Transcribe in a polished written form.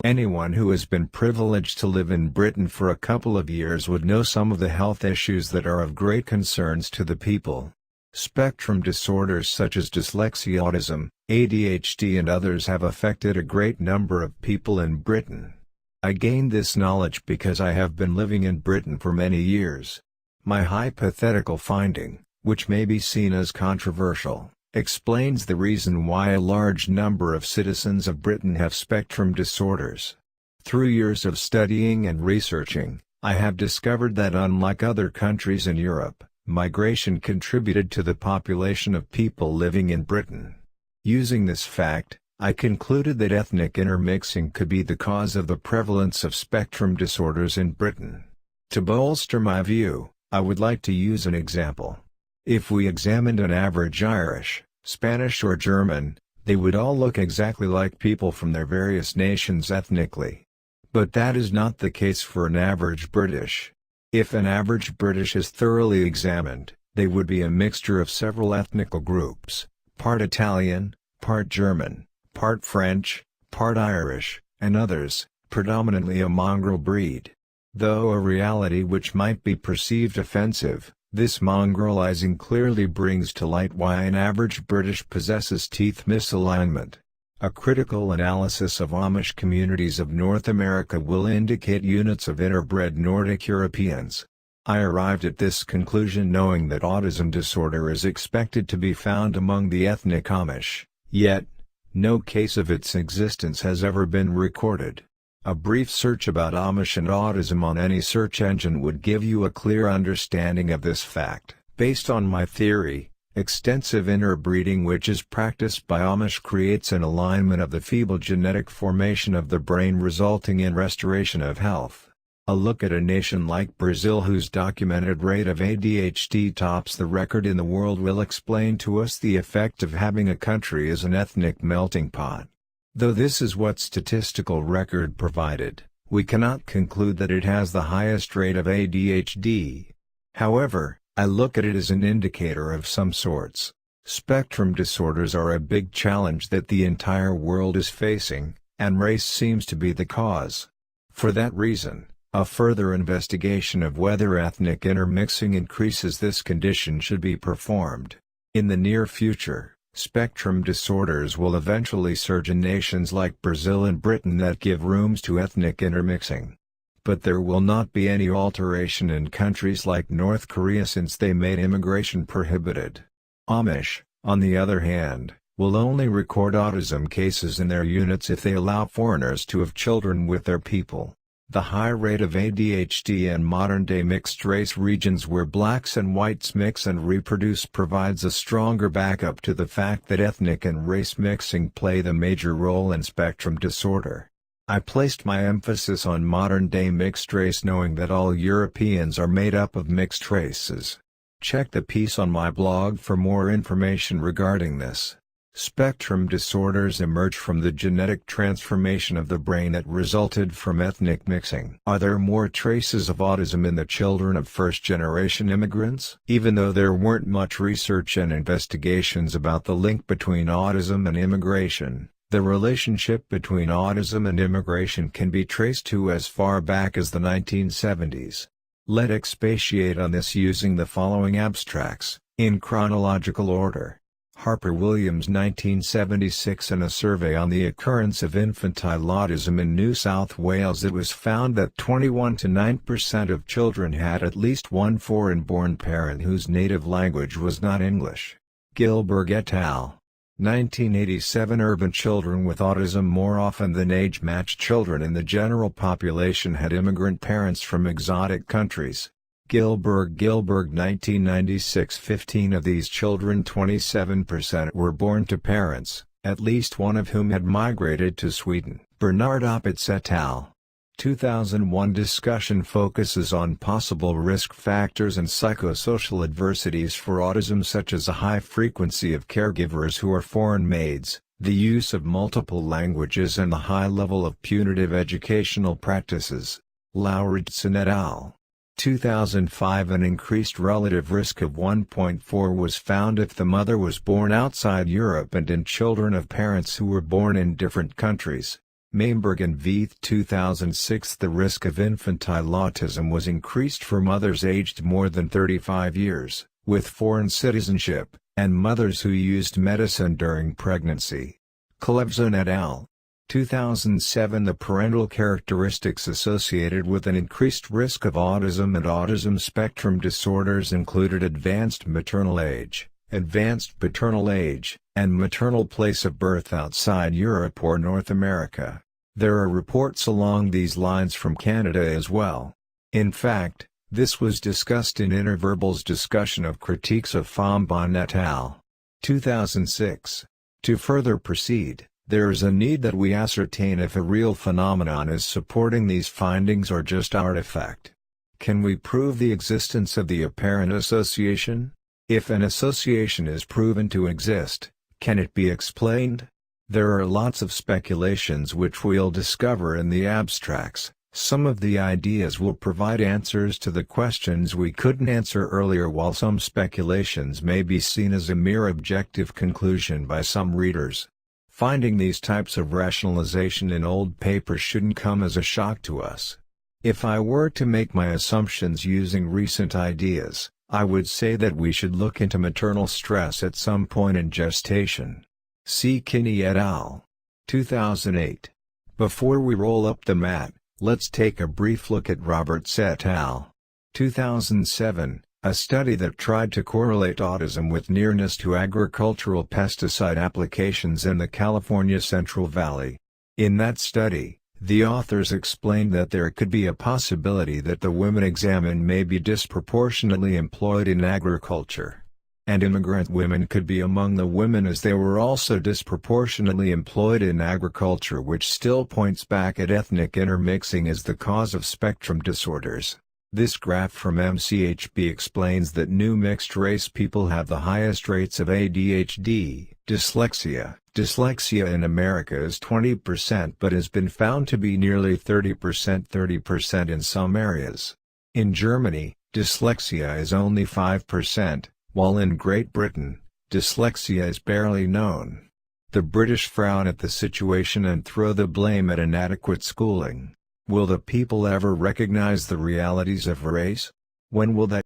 Anyone who has been privileged to live in Britain for a couple of years would know some of the health issues that are of great concerns to the people. Spectrum disorders such as dyslexia, autism, ADHD and others have affected a great number of people in Britain. I gained this knowledge because I have been living in Britain for many years. My hypothetical finding, which may be seen as controversial, explains the reason why a large number of citizens of Britain have spectrum disorders. Through years of studying and researching, I have discovered that unlike other countries in Europe, migration contributed to the population of people living in Britain. Using this fact, I concluded that ethnic intermixing could be the cause of the prevalence of spectrum disorders in Britain. To bolster my view, I would like to use an example. If we examined an average Irish, Spanish or German, they would all look exactly like people from their various nations ethnically. But that is not the case for an average British. If an average British is thoroughly examined, they would be a mixture of several ethnical groups, part Italian, part German, part French, part Irish, and others, predominantly a mongrel breed. Though a reality which might be perceived offensive, this mongrelizing clearly brings to light why an average British possesses teeth misalignment. A critical analysis of Amish communities of North America will indicate units of interbred Nordic Europeans. I arrived at this conclusion knowing that autism disorder is expected to be found among the ethnic Amish, yet, no case of its existence has ever been recorded. A brief search about Amish and autism on any search engine would give you a clear understanding of this fact. Based on my theory, extensive interbreeding which is practiced by Amish creates an alignment of the feeble genetic formation of the brain resulting in restoration of health. A look at a nation like Brazil whose documented rate of ADHD tops the record in the world will explain to us the effect of having a country as an ethnic melting pot. Though this is what statistical record provided, we cannot conclude that it has the highest rate of ADHD. However, I look at it as an indicator of some sorts. Spectrum disorders are a big challenge that the entire world is facing, and race seems to be the cause. For that reason, a further investigation of whether ethnic intermixing increases this condition should be performed. In the near future, spectrum disorders will eventually surge in nations like Brazil and Britain that give rooms to ethnic intermixing. But there will not be any alteration in countries like North Korea since they made immigration prohibited. Amish, on the other hand, will only record autism cases in their units if they allow foreigners to have children with their people. The high rate of ADHD in modern-day mixed-race regions where blacks and whites mix and reproduce provides a stronger backup to the fact that ethnic and race mixing play the major role in spectrum disorder. I placed my emphasis on modern-day mixed race knowing that all Europeans are made up of mixed races. Check the piece on my blog for more information regarding this. Spectrum disorders emerge from the genetic transformation of the brain that resulted from ethnic mixing. Are there more traces of autism in the children of first-generation immigrants? Even though there weren't much research and investigations about the link between autism and immigration, the relationship between autism and immigration can be traced to as far back as the 1970s. Let's expatiate on this using the following abstracts, in chronological order. Harper-Williams 1976. In a survey on the occurrence of infantile autism in New South Wales, it was found that 21 to 9% of children had at least one foreign-born parent whose native language was not English. Gilberg et al. 1987. Urban children with autism more often than age-matched children in the general population had immigrant parents from exotic countries. Gilberg 1996. 15 of these children, 27%, were born to parents, at least one of whom had migrated to Sweden. Bernard Opitz et al. 2001. Discussion focuses on possible risk factors and psychosocial adversities for autism, such as a high frequency of caregivers who are foreign maids, the use of multiple languages and the high level of punitive educational practices. Lauritsen et al. 2005. An increased relative risk of 1.4 was found if the mother was born outside Europe and in children of parents who were born in different countries. Mainberg and Veith 2006. The risk of infantile autism was increased for mothers aged more than 35 years, with foreign citizenship, and mothers who used medicine during pregnancy. Klevzon et al. 2007. The parental characteristics associated with an increased risk of autism and autism spectrum disorders included advanced maternal age, advanced paternal age, and maternal place of birth outside Europe or North America. There are reports along these lines from Canada as well. In fact, this was discussed in Interverbal's discussion of critiques of Fambon et al. 2006. To further proceed, there is a need that we ascertain if a real phenomenon is supporting these findings or just artifact. Can we prove the existence of the apparent association? If an association is proven to exist, can it be explained? There are lots of speculations which we'll discover in the abstracts. Some of the ideas will provide answers to the questions we couldn't answer earlier, while some speculations may be seen as a mere objective conclusion by some readers. Finding these types of rationalization in old papers shouldn't come as a shock to us. If I were to make my assumptions using recent ideas, I would say that we should look into maternal stress at some point in gestation. See Kinney et al. 2008. Before we roll up the mat, let's take a brief look at Roberts et al. 2007, a study that tried to correlate autism with nearness to agricultural pesticide applications in the California Central Valley. In that study, the authors explained that there could be a possibility that the women examined may be disproportionately employed in agriculture. And immigrant women could be among the women, as they were also disproportionately employed in agriculture, which still points back at ethnic intermixing as the cause of spectrum disorders. This graph from MCHB explains that new mixed-race people have the highest rates of ADHD, dyslexia. Dyslexia in America is 20% but has been found to be nearly 30% in some areas. In Germany, dyslexia is only 5%. While in Great Britain, dyslexia is barely known. The British frown at the situation and throw the blame at inadequate schooling. Will the people ever recognize the realities of race? When will that